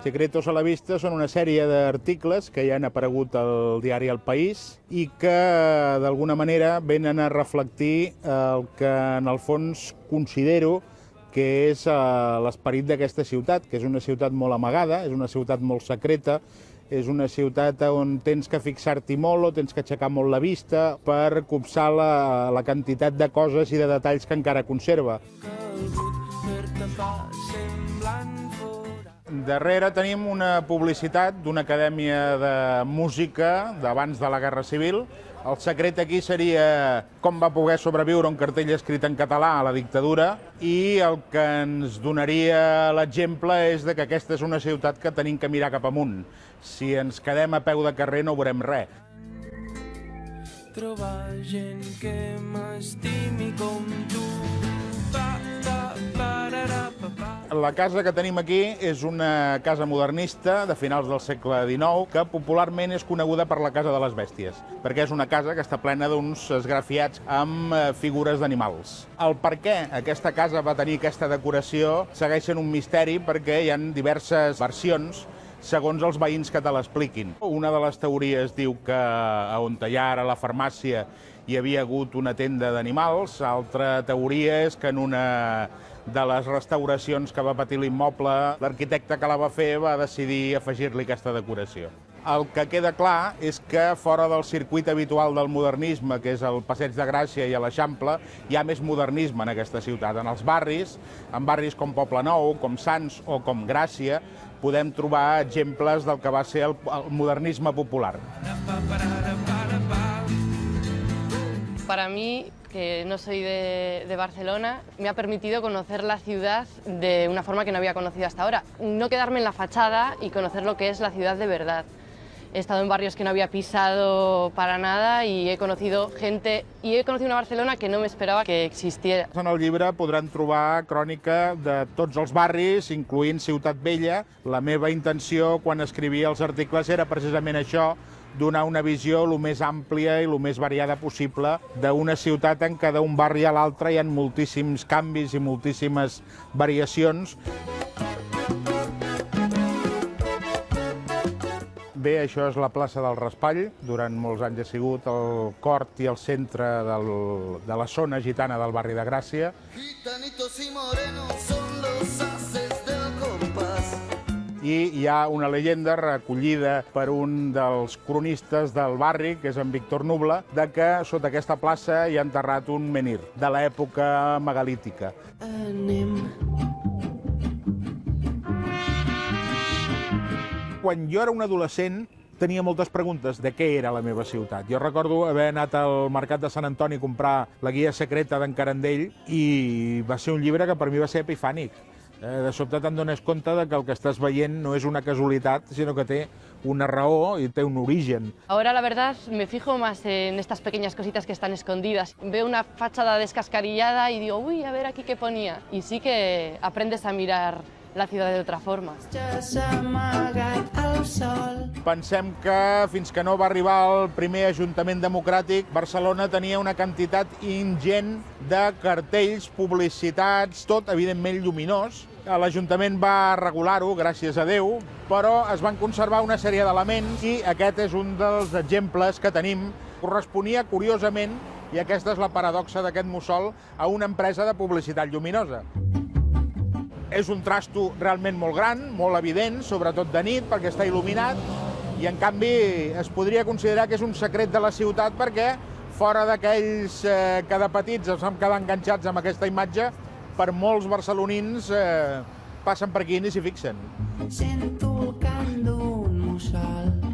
Secretos a la vista són una sèrie d'articles que ja han aparegut al diari El País i que d'alguna manera venen a reflectir el que en el fons considero que és l'esperit d'aquesta ciutat, que és una ciutat molt amagada, és una ciutat molt secreta, és una ciutat on tens que fixar-t'hi molt o tens que aixecar molt la vista per copsar la quantitat de coses i de detalls que encara conserva. Darrere tenim una publicitat d'una acadèmia de música d'abans de la Guerra Civil. El secret aquí seria com va poder sobreviure un cartell escrit en català a la dictadura i el que ens donaria l'exemple és que aquesta és una ciutat que tenim que mirar cap amunt. Si ens quedem a peu de carrer no veurem res. Trobar gent que m'estimi com tu. La casa que tenim aquí és una casa modernista de finals del segle XIX que popularment és coneguda per la Casa de les Bèsties, perquè és una casa que està plena d'uns esgrafiats amb figures d'animals. El per què aquesta casa va tenir aquesta decoració segueix sent un misteri perquè hi ha diverses versions segons els veïns que te l'expliquin. Una de les teories diu que on hi ha ara la farmàcia hi havia hagut una tenda d'animals, l'altra teoria és que en una de les restauracions que va patir l'immoble, l'arquitecte que la va fer va decidir afegir-li aquesta decoració. El que queda clar és que fora del circuit habitual del modernisme, que és el Passeig de Gràcia i a l'Eixample, hi ha més modernisme en aquesta ciutat. En els barris, en barris com Poblenou, com Sants o com Gràcia, podem trobar exemples del que va ser el modernisme popular. Para mí, que no soy de Barcelona, me ha permitido conocer la ciudad de una forma que no había conocido hasta ahora. No quedarme en la fachada y conocer lo que es la ciudad de verdad. He estado en barrios que no había pisado para nada y he conocido gente i he conocido una Barcelona que no m'esperava que existiera. En el llibre podran trobar crònica de tots els barris, incloent Ciutat Vella. La meva intenció quan escrivia els articles era precisament això, donar una visió el més àmplia i el més variada possible d'una ciutat en què d'un barri a l'altre hi ha moltíssims canvis i moltíssimes variacions. Bé, això és la plaça del Raspall. Durant molts anys ha sigut el cort i el centre de la zona gitana del barri de Gràcia. I hi ha una llegenda recollida per un dels cronistes del barri, que és en Víctor Nubla, de que sota aquesta plaça hi ha enterrat un menhir de l'època megalítica. Quan jo era un adolescent, tenia moltes preguntes de què era la meva ciutat. Jo recordo haver anat al Mercat de Sant Antoni a comprar la guia secreta d'en Carandell i va ser un llibre que per mi va ser epifànic. De sobte te'n dones compte que el que estàs veient no és una casualitat, sinó que té una raó i té un origen. Ahora, la verdad, me fijo más en estas pequeñas cositas que están escondidas. Veo una fachada descascarillada y digo, uy, a ver aquí qué ponía. Y sí que aprendes a mirar la ciutat d'altra forma. Pensem que fins que no va arribar el primer Ajuntament Democràtic, Barcelona tenia una quantitat ingent de cartells, publicitats, tot evidentment lluminós. L'Ajuntament va regular-ho, gràcies a Déu, però es van conservar una sèrie d'elements i aquest és un dels exemples que tenim. Corresponia, curiosament, i aquesta és la paradoxa d'aquest mussol, a una empresa de publicitat lluminosa. És un trasto realment molt gran, molt evident, sobretot de nit, perquè està il·luminat, i en canvi es podria considerar que és un secret de la ciutat perquè fora d'aquells que de petits ens vam quedar enganxats amb aquesta imatge, per molts barcelonins passen per aquí i ni s'hi fixen. Sento el cant d'un mussol.